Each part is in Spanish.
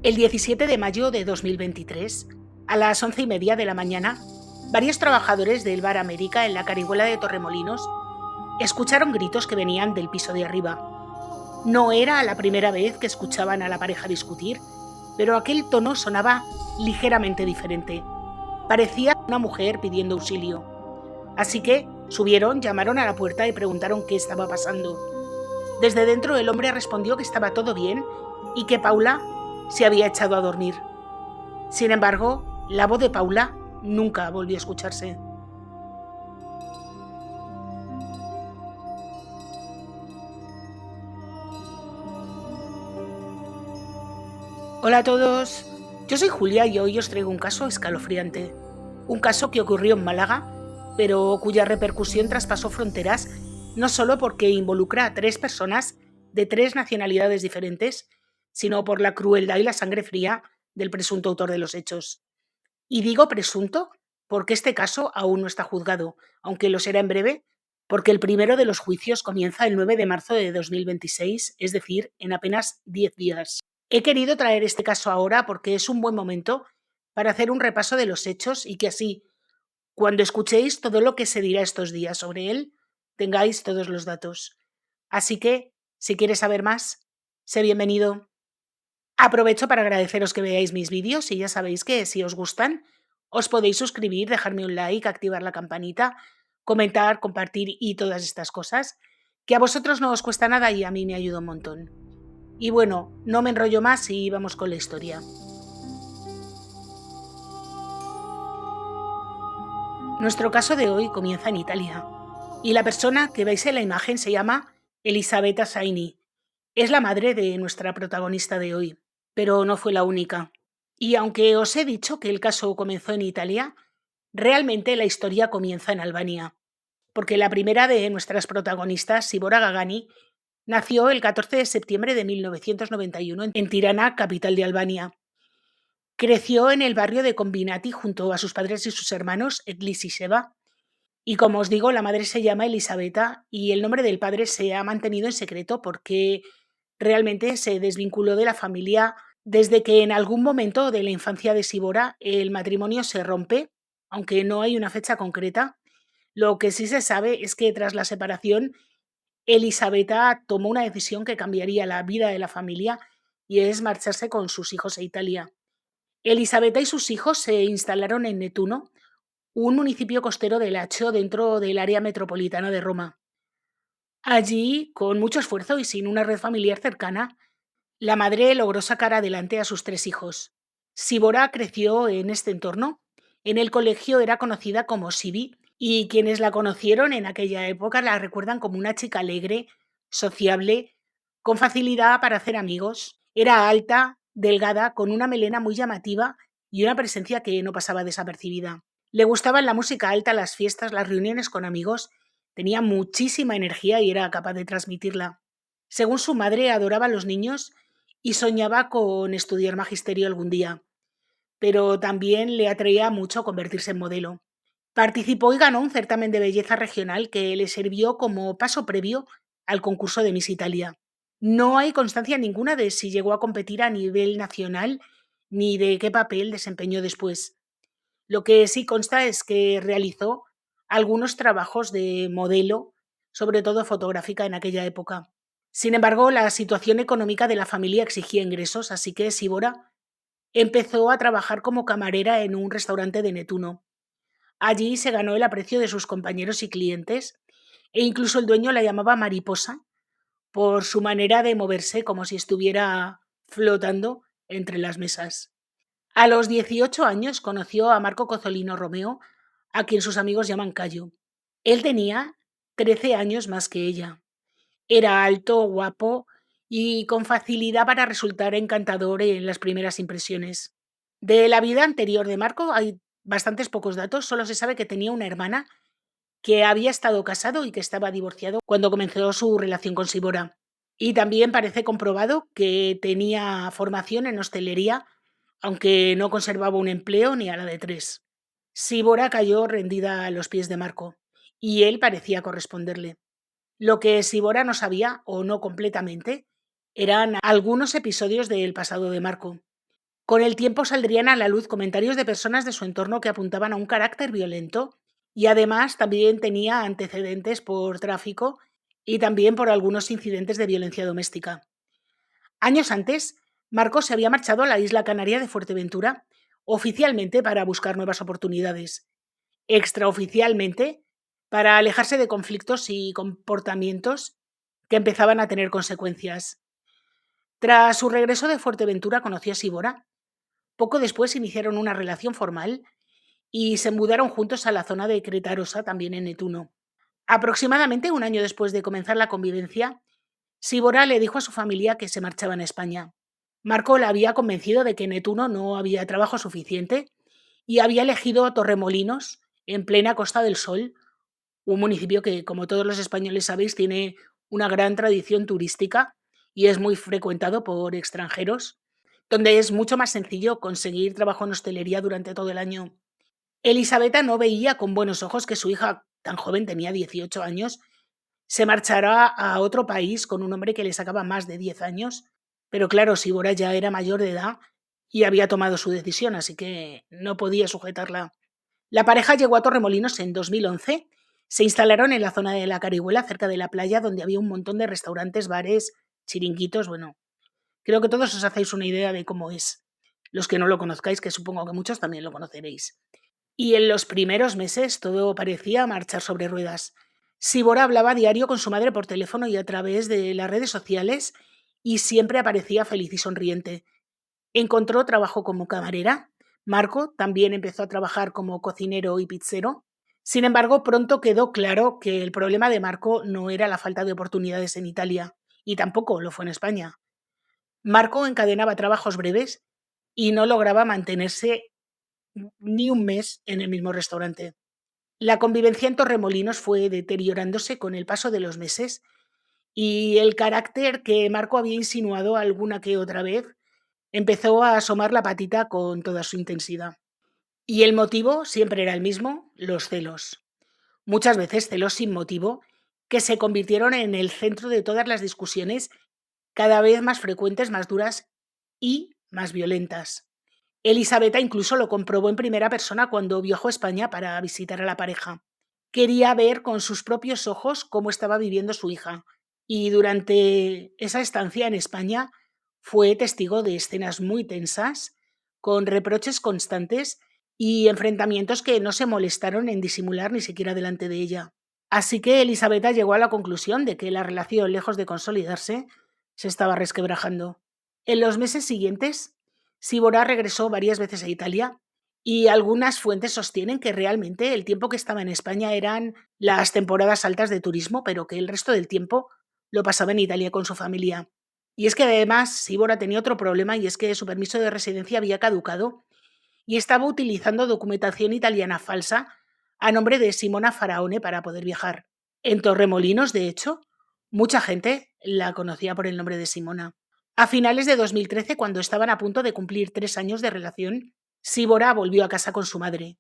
El 17 de mayo de 2023, a las 11:30 de la mañana, varios trabajadores del Bar América en la Carihuela de Torremolinos escucharon gritos que venían del piso de arriba. No era la primera vez que escuchaban a la pareja discutir, pero aquel tono sonaba ligeramente diferente. Parecía una mujer pidiendo auxilio. Así que subieron, llamaron a la puerta y preguntaron qué estaba pasando. Desde dentro el hombre respondió que estaba todo bien y que Paula se había echado a dormir. Sin embargo, la voz de Paula nunca volvió a escucharse. Hola a todos, yo soy Julia y hoy os traigo un caso escalofriante. Un caso que ocurrió en Málaga, pero cuya repercusión traspasó fronteras no solo porque involucra a tres personas de tres nacionalidades diferentes, sino por la crueldad y la sangre fría del presunto autor de los hechos. Y digo presunto porque este caso aún no está juzgado, aunque lo será en breve, porque el primero de los juicios comienza el 9 de marzo de 2026, es decir, en apenas 10 días. He querido traer este caso ahora porque es un buen momento para hacer un repaso de los hechos y que así, cuando escuchéis todo lo que se dirá estos días sobre él, tengáis todos los datos. Así que, si quieres saber más, sé bienvenido. Aprovecho para agradeceros que veáis mis vídeos y ya sabéis que si os gustan, os podéis suscribir, dejarme un like, activar la campanita, comentar, compartir y todas estas cosas, que a vosotros no os cuesta nada y a mí me ayuda un montón. Y bueno, no me enrollo más y vamos con la historia. Nuestro caso de hoy comienza en Italia y la persona que veis en la imagen se llama Elisabetta Saini. Es la madre de nuestra protagonista de hoy, pero no fue la única. Y aunque os he dicho que el caso comenzó en Italia, realmente la historia comienza en Albania, porque la primera de nuestras protagonistas, Sibora Gagani, nació el 14 de septiembre de 1991 en Tirana, capital de Albania. Creció en el barrio de Combinati junto a sus padres y sus hermanos, Edlis y Sheva. Y como os digo, la madre se llama Elisabetta y el nombre del padre se ha mantenido en secreto porque realmente se desvinculó de la familia desde que en algún momento de la infancia de Sibora el matrimonio se rompe, aunque no hay una fecha concreta. Lo que sí se sabe es que tras la separación, Elisabetta tomó una decisión que cambiaría la vida de la familia y es marcharse con sus hijos a Italia. Elisabetta y sus hijos se instalaron en Netuno, un municipio costero del Lacio dentro del área metropolitana de Roma. Allí, con mucho esfuerzo y sin una red familiar cercana, la madre logró sacar adelante a sus tres hijos. Sibora creció en este entorno. En el colegio era conocida como Sibi y quienes la conocieron en aquella época la recuerdan como una chica alegre, sociable, con facilidad para hacer amigos. Era alta, delgada, con una melena muy llamativa y una presencia que no pasaba desapercibida. Le gustaban la música alta, las fiestas, las reuniones con amigos. Tenía muchísima energía y era capaz de transmitirla. Según su madre, adoraba a los niños y soñaba con estudiar magisterio algún día, pero también le atraía mucho convertirse en modelo. Participó y ganó un certamen de belleza regional que le sirvió como paso previo al concurso de Miss Italia. No hay constancia ninguna de si llegó a competir a nivel nacional ni de qué papel desempeñó después. Lo que sí consta es que realizó algunos trabajos de modelo, sobre todo fotográfica en aquella época. Sin embargo, la situación económica de la familia exigía ingresos, así que Sibora empezó a trabajar como camarera en un restaurante de Netuno. Allí se ganó el aprecio de sus compañeros y clientes, e incluso el dueño la llamaba mariposa por su manera de moverse como si estuviera flotando entre las mesas. A los 18 años conoció a Marco Cozzolino Romeo, a quien sus amigos llaman Cayo. Él tenía 13 años más que ella. Era alto, guapo y con facilidad para resultar encantador en las primeras impresiones. De la vida anterior de Marco hay bastantes pocos datos, solo se sabe que tenía una hermana, que había estado casado y que estaba divorciado cuando comenzó su relación con Sibora. Y también parece comprobado que tenía formación en hostelería, aunque no conservaba un empleo ni a la de tres. Sibora cayó rendida a los pies de Marco, y él parecía corresponderle. Lo que Sibora no sabía, o no completamente, eran algunos episodios del pasado de Marco. Con el tiempo saldrían a la luz comentarios de personas de su entorno que apuntaban a un carácter violento y además también tenía antecedentes por tráfico y también por algunos incidentes de violencia doméstica. Años antes, Marcos se había marchado a la isla canaria de Fuerteventura, oficialmente para buscar nuevas oportunidades, extraoficialmente para alejarse de conflictos y comportamientos que empezaban a tener consecuencias. Tras su regreso de Fuerteventura conoció a Sibora. Poco después iniciaron una relación formal y se mudaron juntos a la zona de Cretarosa, también en Netuno. Aproximadamente un año después de comenzar la convivencia, Sibora le dijo a su familia que se marchaban a España. Marco la había convencido de que en Netuno no había trabajo suficiente y había elegido Torremolinos, en plena Costa del Sol, un municipio que, como todos los españoles sabéis, tiene una gran tradición turística y es muy frecuentado por extranjeros, donde es mucho más sencillo conseguir trabajo en hostelería durante todo el año. Elisabetta no veía con buenos ojos que su hija, tan joven, tenía 18 años, se marchará a otro país con un hombre que le sacaba más de 10 años, pero claro, Sibora ya era mayor de edad y había tomado su decisión, así que no podía sujetarla. La pareja llegó a Torremolinos en 2011, se instalaron en la zona de la Carihuela, cerca de la playa, donde había un montón de restaurantes, bares, chiringuitos, bueno, creo que todos os hacéis una idea de cómo es. Los que no lo conozcáis, que supongo que muchos también lo conoceréis. Y en los primeros meses todo parecía marchar sobre ruedas. Sibora hablaba a diario con su madre por teléfono y a través de las redes sociales y siempre aparecía feliz y sonriente. Encontró trabajo como camarera. Marco también empezó a trabajar como cocinero y pizzero. Sin embargo, pronto quedó claro que el problema de Marco no era la falta de oportunidades en Italia, y tampoco lo fue en España. Marco encadenaba trabajos breves y no lograba mantenerse ni un mes en el mismo restaurante. La convivencia en Torremolinos fue deteriorándose con el paso de los meses y el carácter que Marco había insinuado alguna que otra vez empezó a asomar la patita con toda su intensidad. Y el motivo siempre era el mismo, los celos. Muchas veces celos sin motivo, que se convirtieron en el centro de todas las discusiones, cada vez más frecuentes, más duras y más violentas. Elisabetta incluso lo comprobó en primera persona cuando viajó a España para visitar a la pareja. Quería ver con sus propios ojos cómo estaba viviendo su hija, y durante esa estancia en España fue testigo de escenas muy tensas, con reproches constantes y enfrentamientos que no se molestaron en disimular ni siquiera delante de ella. Así que Elisabetta llegó a la conclusión de que la relación, lejos de consolidarse, se estaba resquebrajando. En los meses siguientes, Sibora regresó varias veces a Italia y algunas fuentes sostienen que realmente el tiempo que estaba en España eran las temporadas altas de turismo, pero que el resto del tiempo lo pasaba en Italia con su familia. Y es que además Sibora tenía otro problema, y es que su permiso de residencia había caducado y estaba utilizando documentación italiana falsa a nombre de Simona Faraone para poder viajar. En Torremolinos, de hecho, mucha gente la conocía por el nombre de Simona. A finales de 2013, cuando estaban a punto de cumplir 3 años de relación, Sibora volvió a casa con su madre.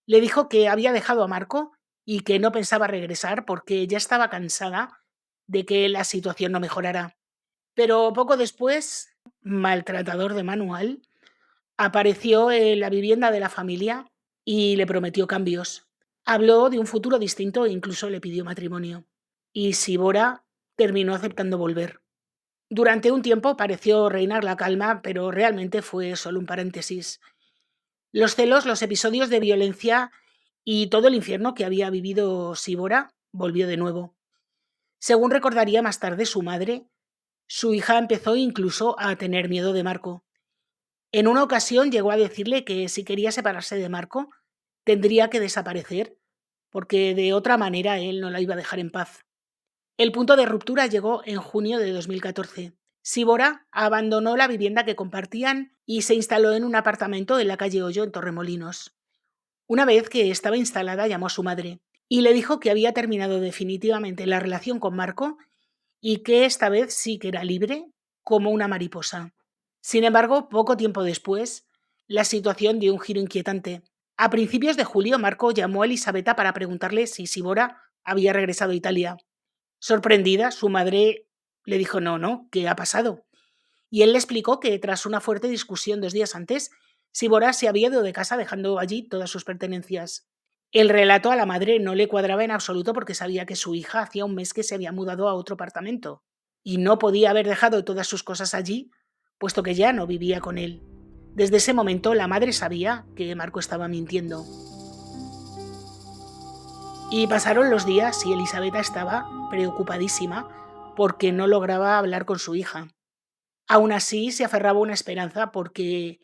Le dijo que había dejado a Marco y que no pensaba regresar porque ya estaba cansada de que la situación no mejorara. Pero poco después, maltratador de manual, apareció en la vivienda de la familia y le prometió cambios. Habló de un futuro distinto e incluso le pidió matrimonio. Y Sibora terminó aceptando volver. Durante un tiempo pareció reinar la calma, pero realmente fue solo un paréntesis. Los celos, los episodios de violencia y todo el infierno que había vivido Sibora volvió de nuevo. Según recordaría más tarde su madre, su hija empezó incluso a tener miedo de Marco. En una ocasión llegó a decirle que si quería separarse de Marco, tendría que desaparecer, porque de otra manera él no la iba a dejar en paz. El punto de ruptura llegó en junio de 2014. Sibora abandonó la vivienda que compartían y se instaló en un apartamento en la calle Hoyo, en Torremolinos. Una vez que estaba instalada, llamó a su madre y le dijo que había terminado definitivamente la relación con Marco y que esta vez sí que era libre como una mariposa. Sin embargo, poco tiempo después, la situación dio un giro inquietante. A principios de julio, Marco llamó a Elisabetta para preguntarle si Sibora había regresado a Italia. Sorprendida, su madre le dijo no, ¿qué ha pasado? y él le explicó que tras una fuerte discusión 2 días antes, Sibora se había ido de casa dejando allí todas sus pertenencias. El relato a la madre no le cuadraba en absoluto porque sabía que su hija hacía un mes que se había mudado a otro apartamento y no podía haber dejado todas sus cosas allí, puesto que ya no vivía con él. Desde ese momento la madre sabía que Marco estaba mintiendo. Y pasaron los días y Elisabetta estaba preocupadísima porque no lograba hablar con su hija. Aún así se aferraba a una esperanza porque,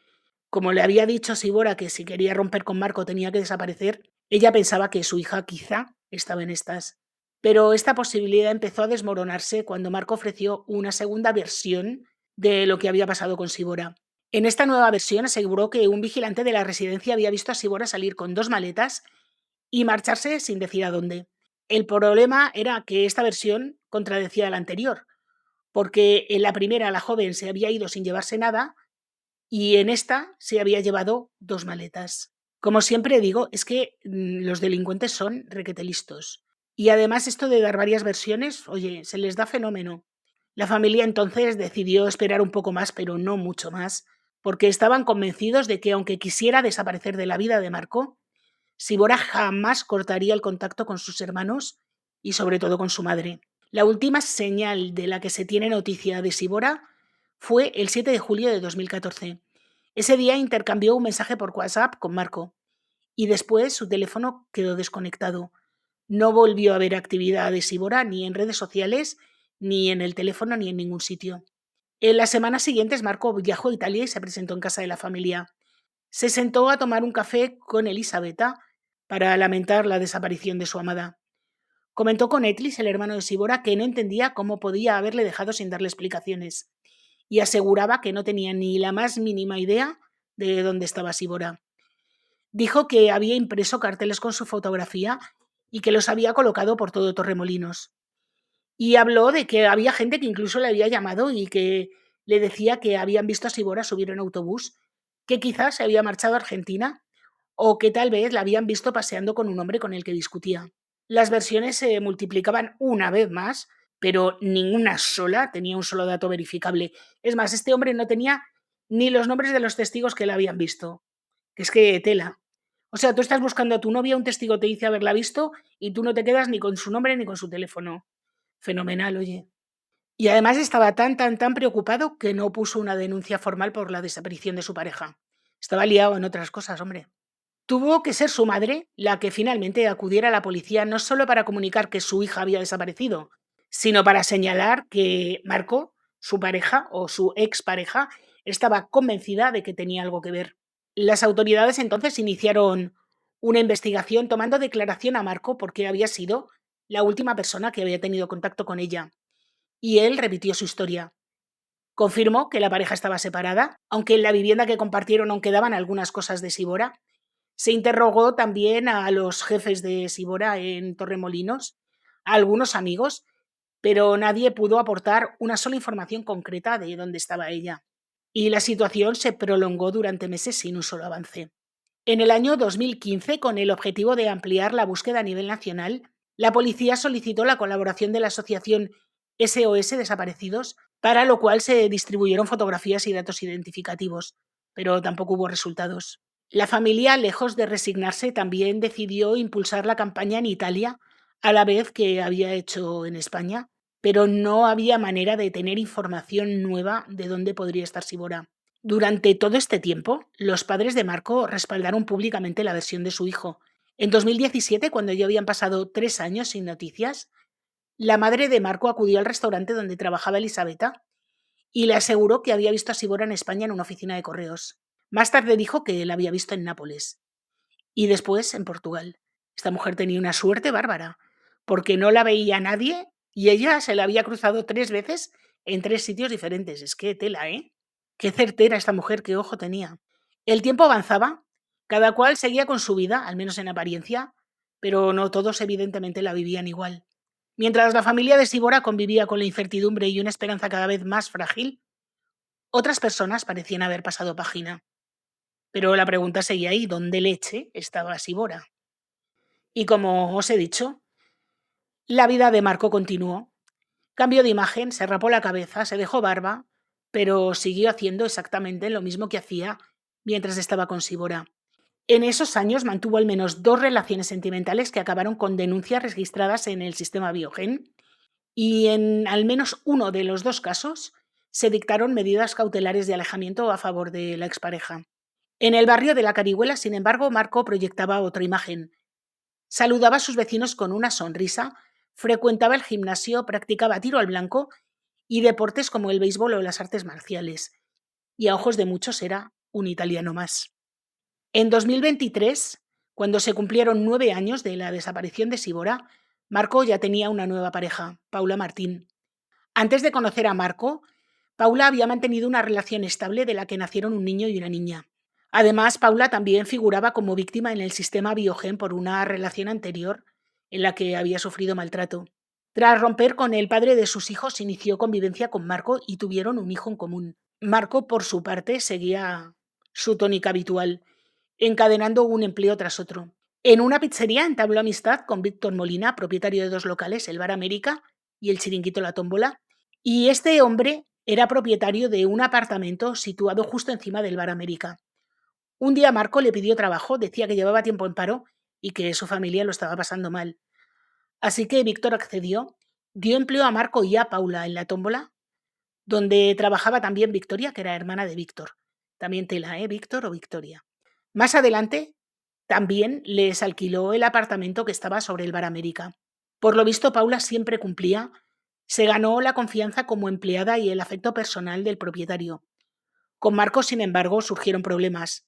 como le había dicho Sibora que si quería romper con Marco tenía que desaparecer, ella pensaba que su hija quizá estaba en estas. Pero esta posibilidad empezó a desmoronarse cuando Marco ofreció una segunda versión de lo que había pasado con Sibora. En esta nueva versión aseguró que un vigilante de la residencia había visto a Sibora salir con 2 maletas y marcharse sin decir a dónde. El problema era que esta versión contradecía a la anterior, porque en la primera la joven se había ido sin llevarse nada y en esta se había llevado 2 maletas. Como siempre digo, es que los delincuentes son requete listos. Y además esto de dar varias versiones, oye, se les da fenómeno. La familia entonces decidió esperar un poco más, pero no mucho más, porque estaban convencidos de que aunque quisiera desaparecer de la vida de Marco, Sibora jamás cortaría el contacto con sus hermanos y sobre todo con su madre. La última señal de la que se tiene noticia de Sibora fue el 7 de julio de 2014. Ese día intercambió un mensaje por WhatsApp con Marco y después su teléfono quedó desconectado. No volvió a haber actividad de Sibora ni en redes sociales, ni en el teléfono, ni en ningún sitio. En las semanas siguientes Marco viajó a Italia y se presentó en casa de la familia. Se sentó a tomar un café con Elisabetta para lamentar la desaparición de su amada. Comentó con Etlis, el hermano de Sibora, que no entendía cómo podía haberle dejado sin darle explicaciones, y aseguraba que no tenía ni la más mínima idea de dónde estaba Sibora. Dijo que había impreso carteles con su fotografía y que los había colocado por todo Torremolinos. Y habló de que había gente que incluso le había llamado y que le decía que habían visto a Sibora subir en autobús, que quizás se había marchado a Argentina o que tal vez la habían visto paseando con un hombre con el que discutía. Las versiones se multiplicaban una vez más, pero ninguna sola tenía un solo dato verificable. Es más, este hombre no tenía ni los nombres de los testigos que la habían visto. Que es que tela. O sea, tú estás buscando a tu novia, un testigo te dice haberla visto y tú no te quedas ni con su nombre ni con su teléfono. Fenomenal, oye. Y además estaba tan preocupado que no puso una denuncia formal por la desaparición de su pareja. Estaba liado en otras cosas, hombre. Tuvo que ser su madre la que finalmente acudiera a la policía no solo para comunicar que su hija había desaparecido, sino para señalar que Marco, su pareja o su expareja, estaba convencida de que tenía algo que ver. Las autoridades entonces iniciaron una investigación tomando declaración a Marco porque había sido la última persona que había tenido contacto con ella. Y él repitió su historia. Confirmó que la pareja estaba separada, aunque en la vivienda que compartieron aún quedaban algunas cosas de Sibora. Se interrogó también a los jefes de Sibora en Torremolinos, a algunos amigos, pero nadie pudo aportar una sola información concreta de dónde estaba ella. Y la situación se prolongó durante meses sin un solo avance. En el año 2015, con el objetivo de ampliar la búsqueda a nivel nacional, la policía solicitó la colaboración de la asociación SOS Desaparecidos, para lo cual se distribuyeron fotografías y datos identificativos, pero tampoco hubo resultados. La familia, lejos de resignarse, también decidió impulsar la campaña en Italia, a la vez que había hecho en España, pero no había manera de tener información nueva de dónde podría estar Sibora. Durante todo este tiempo, los padres de Marco respaldaron públicamente la versión de su hijo. En 2017, cuando ya habían pasado 3 años sin noticias, la madre de Marco acudió al restaurante donde trabajaba Elisabetta y le aseguró que había visto a Sibora en España en una oficina de correos. Más tarde dijo que la había visto en Nápoles y después en Portugal. Esta mujer tenía una suerte bárbara, porque no la veía nadie y ella se la había cruzado 3 veces en 3 sitios diferentes. Es que tela, ¿eh? Qué certera esta mujer, qué ojo tenía. El tiempo avanzaba, cada cual seguía con su vida, al menos en apariencia, pero no todos evidentemente la vivían igual. Mientras la familia de Sibora convivía con la incertidumbre y una esperanza cada vez más frágil, otras personas parecían haber pasado página. Pero la pregunta seguía ahí, ¿dónde leche estaba Sibora? Y como os he dicho, la vida de Marco continuó. Cambió de imagen, se rapó la cabeza, se dejó barba, pero siguió haciendo exactamente lo mismo que hacía mientras estaba con Sibora. En esos años mantuvo al menos 2 relaciones sentimentales que acabaron con denuncias registradas en el sistema Biogen, y en al menos uno de los 2 casos se dictaron medidas cautelares de alejamiento a favor de la expareja. En el barrio de La Carihuela, sin embargo, Marco proyectaba otra imagen. Saludaba a sus vecinos con una sonrisa, frecuentaba el gimnasio, practicaba tiro al blanco y deportes como el béisbol o las artes marciales. Y a ojos de muchos era un italiano más. En 2023, cuando se cumplieron 9 años de la desaparición de Sibora, Marco ya tenía una nueva pareja, Paula Martín. Antes de conocer a Marco, Paula había mantenido una relación estable de la que nacieron un niño y una niña. Además, Paula también figuraba como víctima en el sistema Biogen por una relación anterior en la que había sufrido maltrato. Tras romper con el padre de sus hijos, inició convivencia con Marco y tuvieron un hijo en común. Marco, por su parte, seguía su tónica habitual, encadenando un empleo tras otro. En una pizzería entabló amistad con Víctor Molina, propietario de 2 locales, el Bar América y el Chiringuito La Tómbola, y este hombre era propietario de un apartamento situado justo encima del Bar América. Un día Marco le pidió trabajo, decía que llevaba tiempo en paro y que su familia lo estaba pasando mal. Así que Víctor accedió, dio empleo a Marco y a Paula en La Tómbola, donde trabajaba también Victoria, que era hermana de Víctor. También tela, ¿eh? Víctor o Victoria. Más adelante, también les alquiló el apartamento que estaba sobre el Bar América. Por lo visto, Paula siempre cumplía, se ganó la confianza como empleada y el afecto personal del propietario. Con Marcos, sin embargo, surgieron problemas.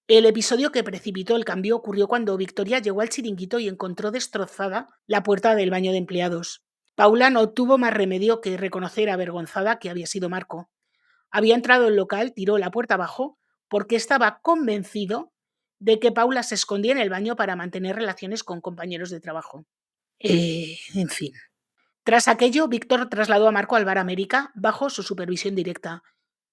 El episodio que precipitó el cambio ocurrió cuando Victoria llegó al chiringuito y encontró destrozada la puerta del baño de empleados. Paula no tuvo más remedio que reconocer avergonzada que había sido Marco. Había entrado al local, tiró la puerta abajo, porque estaba convencido de que Paula se escondía en el baño para mantener relaciones con compañeros de trabajo. En fin. Tras aquello, Víctor trasladó a Marco al Bar América bajo su supervisión directa.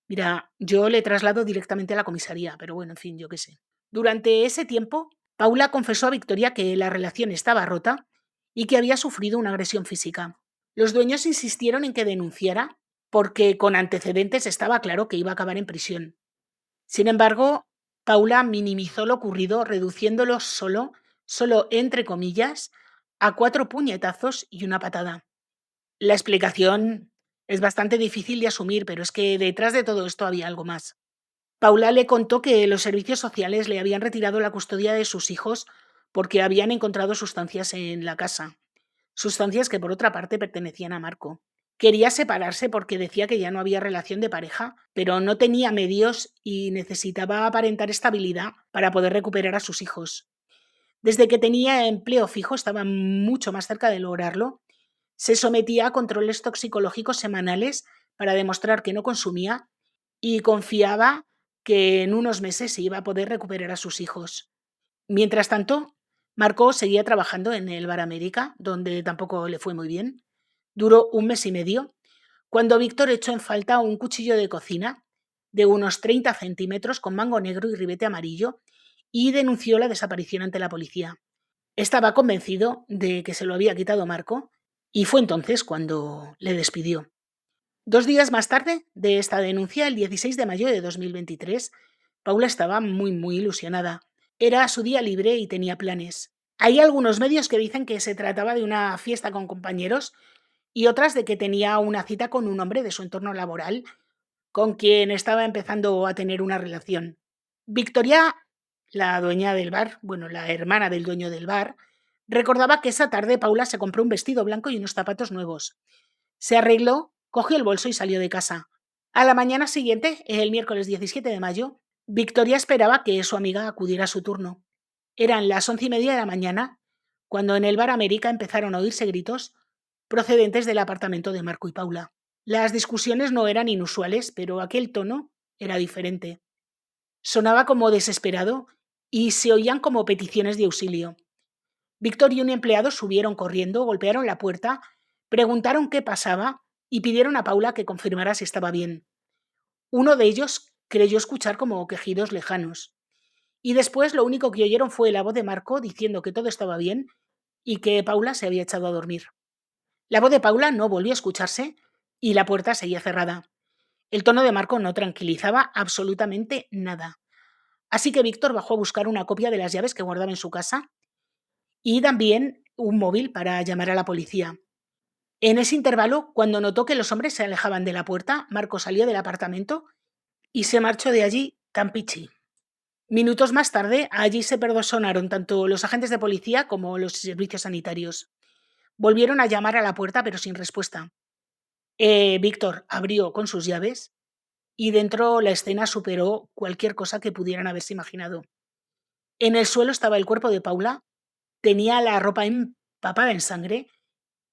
Mira, yo le traslado directamente a la comisaría, pero bueno, en fin, yo qué sé. Durante ese tiempo, Paula confesó a Victoria que la relación estaba rota y que había sufrido una agresión física. Los dueños insistieron en que denunciara porque con antecedentes estaba claro que iba a acabar en prisión. Sin embargo, Paula minimizó lo ocurrido, reduciéndolo solo entre comillas, a 4 puñetazos y una patada. La explicación es bastante difícil de asumir, pero es que detrás de todo esto había algo más. Paula le contó que los servicios sociales le habían retirado la custodia de sus hijos porque habían encontrado sustancias en la casa, sustancias que por otra parte pertenecían a Marco. Quería separarse porque decía que ya no había relación de pareja, pero no tenía medios y necesitaba aparentar estabilidad para poder recuperar a sus hijos. Desde que tenía empleo fijo estaba mucho más cerca de lograrlo. Se sometía a controles toxicológicos semanales para demostrar que no consumía y confiaba que en unos meses se iba a poder recuperar a sus hijos. Mientras tanto, Marco seguía trabajando en el Bar América, donde tampoco le fue muy bien. Duró un mes y medio, cuando Víctor echó en falta un cuchillo de cocina de unos 30 centímetros con mango negro y ribete amarillo y denunció la desaparición ante la policía. Estaba convencido de que se lo había quitado Marco y fue entonces cuando le despidió. 2 días más tarde de esta denuncia, el 16 de mayo de 2023, Paula estaba muy ilusionada. Era su día libre y tenía planes. Hay algunos medios que dicen que se trataba de una fiesta con compañeros y otras de que tenía una cita con un hombre de su entorno laboral con quien estaba empezando a tener una relación. Victoria, la dueña del bar, bueno, la hermana del dueño del bar, recordaba que esa tarde Paula se compró un vestido blanco y unos zapatos nuevos. Se arregló, cogió el bolso y salió de casa. A la mañana siguiente, el miércoles 17 de mayo, Victoria esperaba que su amiga acudiera a su turno. Eran las 11:30 de la mañana, cuando en el Bar América empezaron a oírse gritos procedentes del apartamento de Marco y Paula. Las discusiones no eran inusuales, pero aquel tono era diferente. Sonaba como desesperado y se oían como peticiones de auxilio. Víctor y un empleado subieron corriendo, golpearon la puerta, preguntaron qué pasaba y pidieron a Paula que confirmara si estaba bien. Uno de ellos creyó escuchar como quejidos lejanos. Y después lo único que oyeron fue la voz de Marco diciendo que todo estaba bien y que Paula se había echado a dormir. La voz de Paula no volvió a escucharse y la puerta seguía cerrada. El tono de Marco no tranquilizaba absolutamente nada. Así que Víctor bajó a buscar una copia de las llaves que guardaba en su casa y también un móvil para llamar a la policía. En ese intervalo, cuando notó que los hombres se alejaban de la puerta, Marco salió del apartamento y se marchó de allí tan pichi. Minutos más tarde, allí se personaron tanto los agentes de policía como los servicios sanitarios. Volvieron a llamar a la puerta, pero sin respuesta. Víctor abrió con sus llaves y dentro la escena superó cualquier cosa que pudieran haberse imaginado. En el suelo estaba el cuerpo de Paula, tenía la ropa empapada en sangre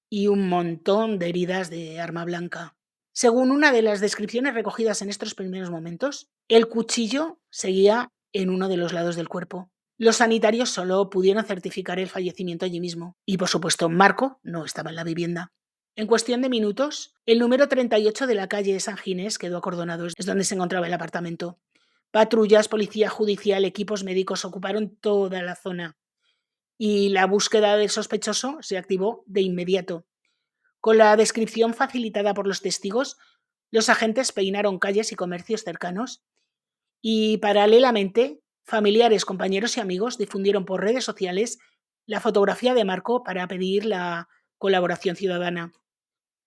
y un montón de heridas de arma blanca. Según una de las descripciones recogidas en estos primeros momentos, el cuchillo seguía en uno de los lados del cuerpo. Los sanitarios solo pudieron certificar el fallecimiento allí mismo. Y por supuesto, Marco no estaba en la vivienda. En cuestión de minutos, el número 38 de la calle San Ginés quedó acordonado. Es donde se encontraba el apartamento. Patrullas, policía judicial, equipos médicos ocuparon toda la zona. Y la búsqueda del sospechoso se activó de inmediato. Con la descripción facilitada por los testigos, los agentes peinaron calles y comercios cercanos y, paralelamente, familiares, compañeros y amigos difundieron por redes sociales la fotografía de Marco para pedir la colaboración ciudadana.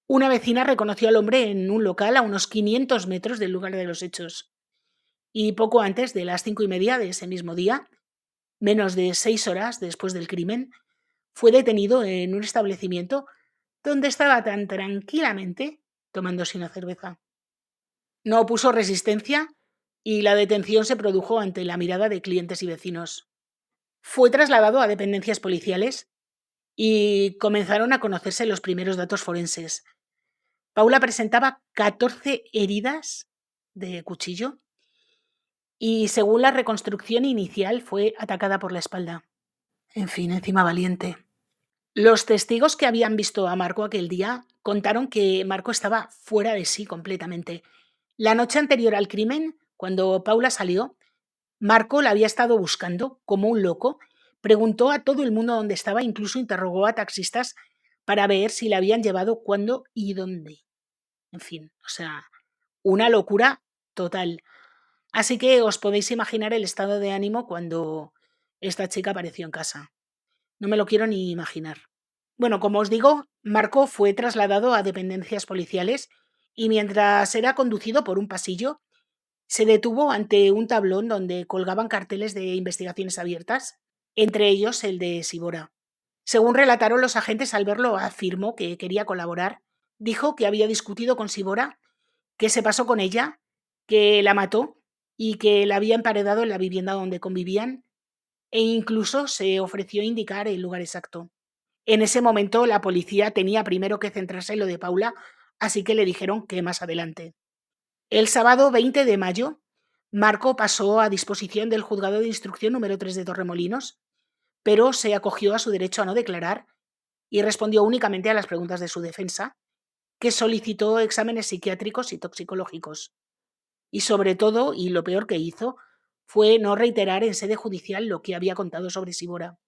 Una vecina reconoció al hombre en un local a unos 500 metros del lugar de los hechos. Y poco antes de las 5:30 de ese mismo día, menos de 6 horas después del crimen, fue detenido en un establecimiento donde estaba tan tranquilamente tomándose una cerveza. No opuso resistencia y la detención se produjo ante la mirada de clientes y vecinos. Fue trasladado a dependencias policiales y comenzaron a conocerse los primeros datos forenses. Paula presentaba 14 heridas de cuchillo y, según la reconstrucción inicial, fue atacada por la espalda. En fin, encima valiente. Los testigos que habían visto a Marco aquel día contaron que Marco estaba fuera de sí completamente. La noche anterior al crimen, cuando Paula salió, Marco la había estado buscando como un loco, preguntó a todo el mundo dónde estaba, incluso interrogó a taxistas para ver si la habían llevado, cuándo y dónde. En fin, o sea, una locura total. Así que os podéis imaginar el estado de ánimo cuando esta chica apareció en casa. No me lo quiero ni imaginar. Bueno, como os digo, Marco fue trasladado a dependencias policiales y, mientras era conducido por un pasillo, se detuvo ante un tablón donde colgaban carteles de investigaciones abiertas, entre ellos el de Sibora. Según relataron los agentes, al verlo afirmó que quería colaborar. Dijo que había discutido con Sibora, que se pasó con ella, que la mató y que la había emparedado en la vivienda donde convivían, e incluso se ofreció a indicar el lugar exacto. En ese momento la policía tenía primero que centrarse en lo de Paula, así que le dijeron que más adelante. El sábado 20 de mayo, Marco pasó a disposición del juzgado de instrucción número 3 de Torremolinos, pero se acogió a su derecho a no declarar y respondió únicamente a las preguntas de su defensa, que solicitó exámenes psiquiátricos y toxicológicos. Y sobre todo, y lo peor que hizo, fue no reiterar en sede judicial lo que había contado sobre Sibora.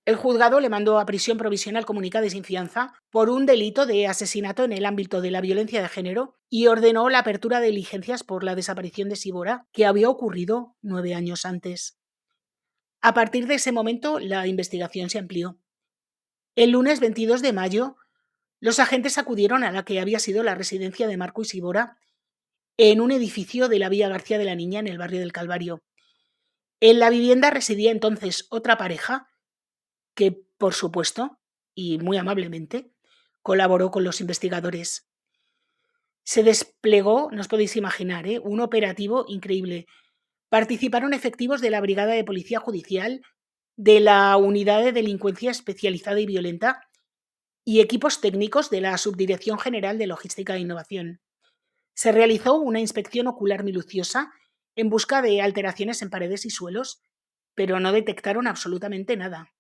El juzgado le mandó a prisión provisional comunicada y sin fianza por un delito de asesinato en el ámbito de la violencia de género y ordenó la apertura de diligencias por la desaparición de Sibora, que había ocurrido 9 años antes. A partir de ese momento, la investigación se amplió. El lunes 22 de mayo, los agentes acudieron a la que había sido la residencia de Marco y Sibora, en un edificio de la Vía García de la Niña, en el barrio del Calvario. En la vivienda residía entonces otra pareja que, por supuesto, y muy amablemente, colaboró con los investigadores. Se desplegó, no os podéis imaginar, un operativo increíble. Participaron efectivos de la Brigada de Policía Judicial, de la Unidad de Delincuencia Especializada y Violenta y equipos técnicos de la Subdirección General de Logística e Innovación. Se realizó una inspección ocular minuciosa en busca de alteraciones en paredes y suelos, pero no detectaron absolutamente nada.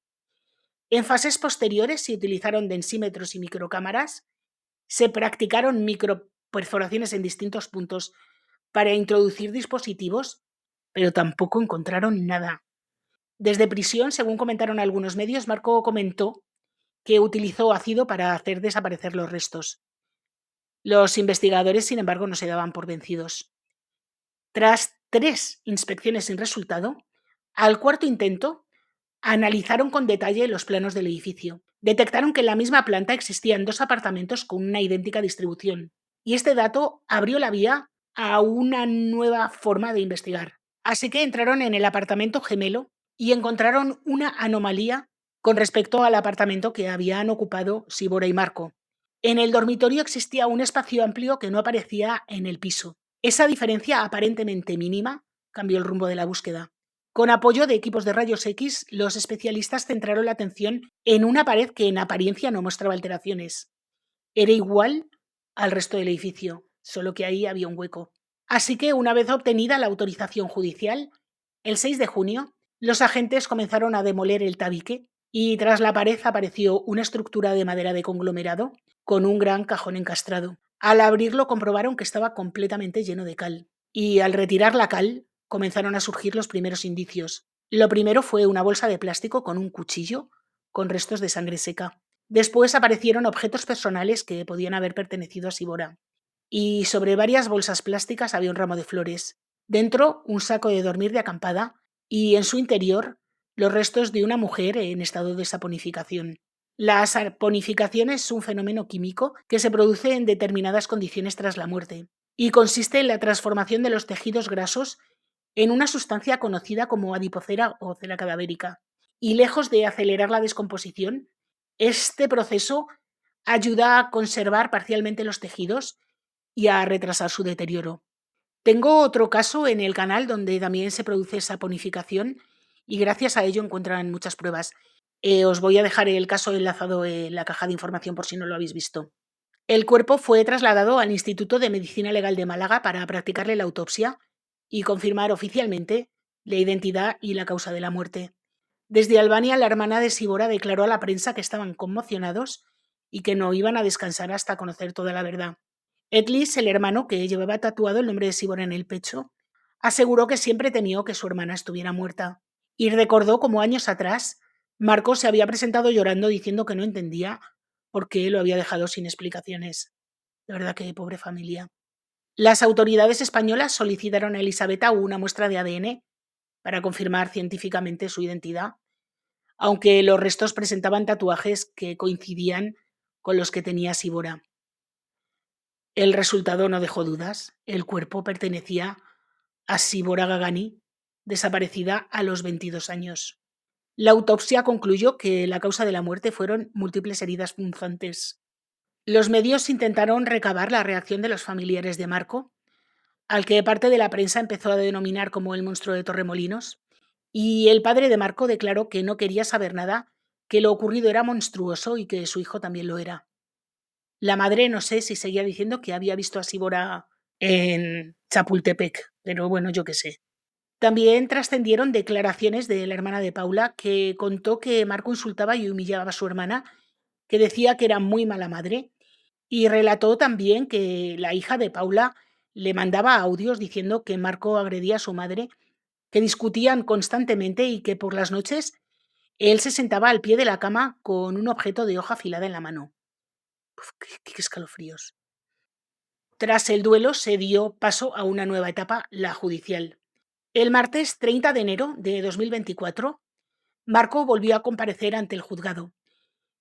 En fases posteriores se utilizaron densímetros y microcámaras, se practicaron microperforaciones en distintos puntos para introducir dispositivos, pero tampoco encontraron nada. Desde prisión, según comentaron algunos medios, Marco comentó que utilizó ácido para hacer desaparecer los restos. Los investigadores, sin embargo, no se daban por vencidos. Tras 3 inspecciones sin resultado, al cuarto intento, analizaron con detalle los planos del edificio. Detectaron que en la misma planta existían 2 apartamentos con una idéntica distribución. Y este dato abrió la vía a una nueva forma de investigar. Así que entraron en el apartamento gemelo y encontraron una anomalía con respecto al apartamento que habían ocupado Sibora y Marco. En el dormitorio existía un espacio amplio que no aparecía en el piso. Esa diferencia aparentemente mínima cambió el rumbo de la búsqueda. Con apoyo de equipos de rayos X, los especialistas centraron la atención en una pared que en apariencia no mostraba alteraciones. Era igual al resto del edificio, solo que ahí había un hueco. Así que, una vez obtenida la autorización judicial, el 6 de junio, los agentes comenzaron a demoler el tabique y tras la pared apareció una estructura de madera de conglomerado con un gran cajón encastrado. Al abrirlo comprobaron que estaba completamente lleno de cal. Y al retirar la cal, comenzaron a surgir los primeros indicios. Lo primero fue una bolsa de plástico con un cuchillo con restos de sangre seca. Después aparecieron objetos personales que podían haber pertenecido a Sibora. Y sobre varias bolsas plásticas había un ramo de flores. Dentro, un saco de dormir de acampada y en su interior, los restos de una mujer en estado de saponificación. La saponificación es un fenómeno químico que se produce en determinadas condiciones tras la muerte y consiste en la transformación de los tejidos grasos en una sustancia conocida como adipocera o cera cadavérica. Y lejos de acelerar la descomposición, este proceso ayuda a conservar parcialmente los tejidos y a retrasar su deterioro. Tengo otro caso en el canal donde también se produce saponificación y gracias a ello encuentran muchas pruebas. Os voy a dejar el caso enlazado en la caja de información por si no lo habéis visto. El cuerpo fue trasladado al Instituto de Medicina Legal de Málaga para practicarle la autopsia y confirmar oficialmente la identidad y la causa de la muerte. Desde Albania, la hermana de Sibora declaró a la prensa que estaban conmocionados y que no iban a descansar hasta conocer toda la verdad. Edlis, el hermano que llevaba tatuado el nombre de Sibora en el pecho, aseguró que siempre temió que su hermana estuviera muerta y recordó cómo años atrás Marco se había presentado llorando diciendo que no entendía por qué lo había dejado sin explicaciones. De verdad que pobre familia. Las autoridades españolas solicitaron a Elisabetta una muestra de ADN para confirmar científicamente su identidad, aunque los restos presentaban tatuajes que coincidían con los que tenía Sibora. El resultado no dejó dudas. El cuerpo pertenecía a Sibora Gagani, desaparecida a los 22 años. La autopsia concluyó que la causa de la muerte fueron múltiples heridas punzantes. Los medios intentaron recabar la reacción de los familiares de Marco, al que parte de la prensa empezó a denominar como el monstruo de Torremolinos, y el padre de Marco declaró que no quería saber nada, que lo ocurrido era monstruoso y que su hijo también lo era. La madre no sé si seguía diciendo que había visto a Sibora en Chapultepec, pero bueno, yo qué sé. También trascendieron declaraciones de la hermana de Paula, que contó que Marco insultaba y humillaba a su hermana, que decía que era muy mala madre, y relató también que la hija de Paula le mandaba audios diciendo que Marco agredía a su madre, que discutían constantemente y que por las noches él se sentaba al pie de la cama con un objeto de hoja afilada en la mano. Uf, qué escalofríos. Tras el duelo se dio paso a una nueva etapa, la judicial. El martes 30 de enero de 2024, Marco volvió a comparecer ante el juzgado.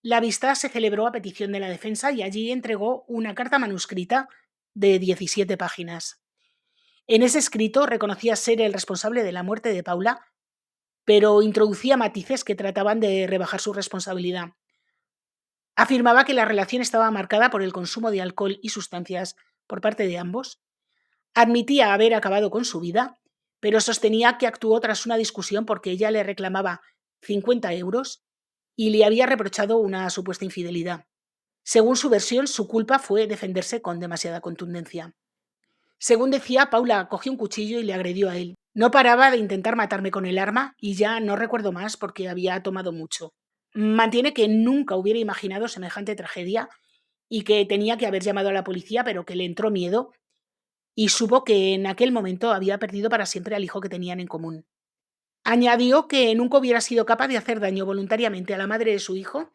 La vista se celebró a petición de la defensa y allí entregó una carta manuscrita de 17 páginas. En ese escrito reconocía ser el responsable de la muerte de Paula, pero introducía matices que trataban de rebajar su responsabilidad. Afirmaba que la relación estaba marcada por el consumo de alcohol y sustancias por parte de ambos. Admitía haber acabado con su vida, pero sostenía que actuó tras una discusión porque ella le reclamaba 50 euros y le había reprochado una supuesta infidelidad. Según su versión, su culpa fue defenderse con demasiada contundencia. Según decía, Paula cogió un cuchillo y le agredió a él. No paraba de intentar matarme con el arma y ya no recuerdo más porque había tomado mucho. Mantiene que nunca hubiera imaginado semejante tragedia y que tenía que haber llamado a la policía, pero que le entró miedo y supo que en aquel momento había perdido para siempre al hijo que tenían en común. Añadió que nunca hubiera sido capaz de hacer daño voluntariamente a la madre de su hijo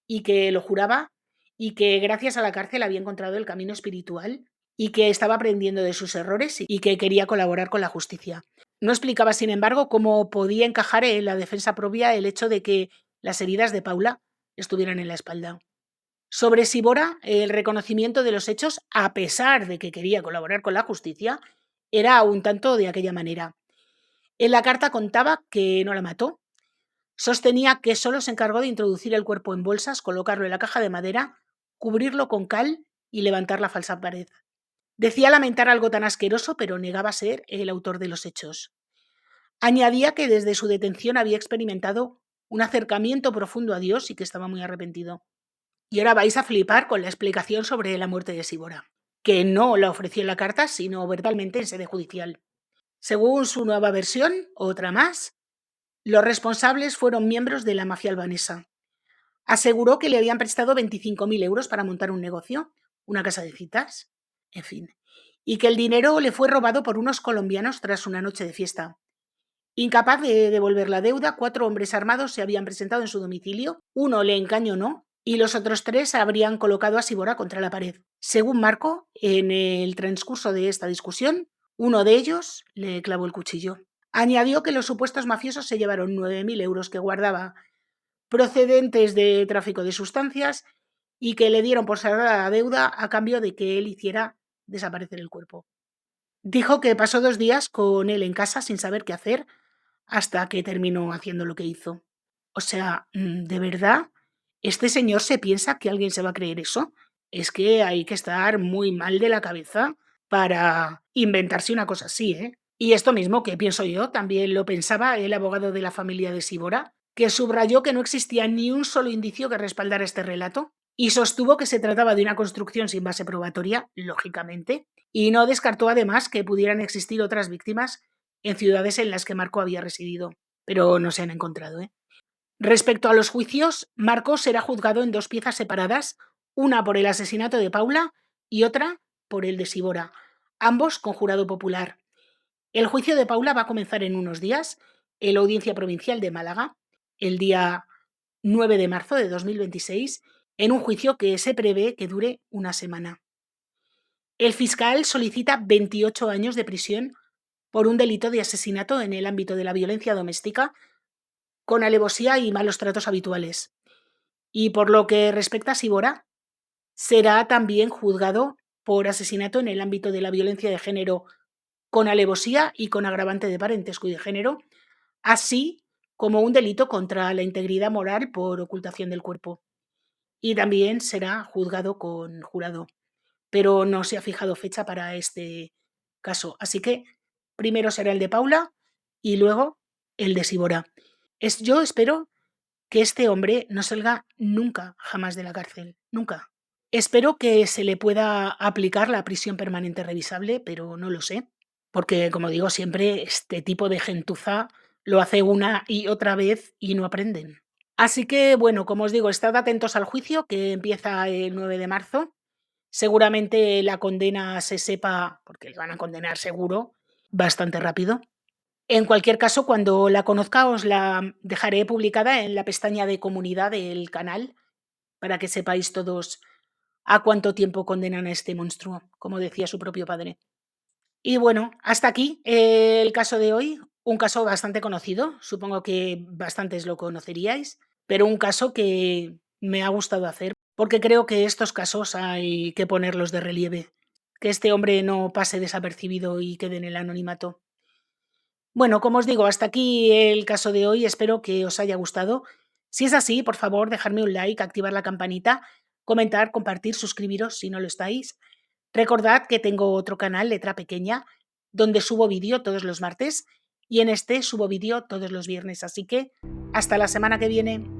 y que lo juraba y que gracias a la cárcel había encontrado el camino espiritual y que estaba aprendiendo de sus errores y que quería colaborar con la justicia. No explicaba, sin embargo, cómo podía encajar en la defensa propia el hecho de que las heridas de Paula estuvieran en la espalda. Sobre Sibora, el reconocimiento de los hechos, a pesar de que quería colaborar con la justicia, era un tanto de aquella manera. En la carta contaba que no la mató. Sostenía que solo se encargó de introducir el cuerpo en bolsas, colocarlo en la caja de madera, cubrirlo con cal y levantar la falsa pared. Decía lamentar algo tan asqueroso, pero negaba ser el autor de los hechos. Añadía que desde su detención había experimentado un acercamiento profundo a Dios y que estaba muy arrepentido. Y ahora vais a flipar con la explicación sobre la muerte de Sibora, que no la ofreció en la carta, sino verbalmente en sede judicial. Según su nueva versión, otra más, los responsables fueron miembros de la mafia albanesa. Aseguró que le habían prestado 25.000 euros para montar un negocio, una casa de citas, en fin, y que el dinero le fue robado por unos colombianos tras una noche de fiesta. Incapaz de devolver la deuda, 4 hombres armados se habían presentado en su domicilio, uno le encañonó y los otros 3 habrían colocado a Sibora contra la pared. Según Marco, en el transcurso de esta discusión, uno de ellos le clavó el cuchillo. Añadió que los supuestos mafiosos se llevaron 9.000 euros que guardaba procedentes de tráfico de sustancias y que le dieron por saldar la deuda a cambio de que él hiciera desaparecer el cuerpo. Dijo que pasó 2 días con él en casa sin saber qué hacer hasta que terminó haciendo lo que hizo. O sea, ¿de verdad este señor se piensa que alguien se va a creer eso? Es que hay que estar muy mal de la cabeza para inventarse una cosa así, ¿eh? Y esto mismo que pienso yo, también lo pensaba el abogado de la familia de Sibora, que subrayó que no existía ni un solo indicio que respaldara este relato y sostuvo que se trataba de una construcción sin base probatoria, lógicamente, y no descartó además que pudieran existir otras víctimas en ciudades en las que Marco había residido, pero no se han encontrado, ¿eh? Respecto a los juicios, Marco será juzgado en 2 piezas separadas, una por el asesinato de Paula y otra por el de Sibora, ambos con jurado popular. El juicio de Paula va a comenzar en unos días en la Audiencia Provincial de Málaga, el día 9 de marzo de 2026, en un juicio que se prevé que dure una semana. El fiscal solicita 28 años de prisión por un delito de asesinato en el ámbito de la violencia doméstica, con alevosía y malos tratos habituales. Y por lo que respecta a Sibora, será también juzgado por asesinato en el ámbito de la violencia de género con alevosía y con agravante de parentesco y de género, así como un delito contra la integridad moral por ocultación del cuerpo. Y también será juzgado con jurado, pero no se ha fijado fecha para este caso. Así que primero será el de Paula y luego el de Sibora. Yo espero que este hombre no salga nunca, jamás de la cárcel, nunca. Espero que se le pueda aplicar la prisión permanente revisable, pero no lo sé, porque como digo siempre, este tipo de gentuza lo hace una y otra vez y no aprenden. Así que bueno, como os digo, estad atentos al juicio que empieza el 9 de marzo. Seguramente la condena se sepa, porque le van a condenar seguro, bastante rápido. En cualquier caso, cuando la conozca os la dejaré publicada en la pestaña de comunidad del canal para que sepáis todos a cuánto tiempo condenan a este monstruo, como decía su propio padre. Y bueno, hasta aquí el caso de hoy, un caso bastante conocido, supongo que bastantes lo conoceríais, pero un caso que me ha gustado hacer, porque creo que estos casos hay que ponerlos de relieve, que este hombre no pase desapercibido y quede en el anonimato. Bueno, como os digo, hasta aquí el caso de hoy, espero que os haya gustado. Si es así, por favor, dejadme un like, activar la campanita, comentar, compartir, suscribiros si no lo estáis. Recordad que tengo otro canal, Letra Pequeña, donde subo vídeo todos los martes y en este subo vídeo todos los viernes, así que hasta la semana que viene.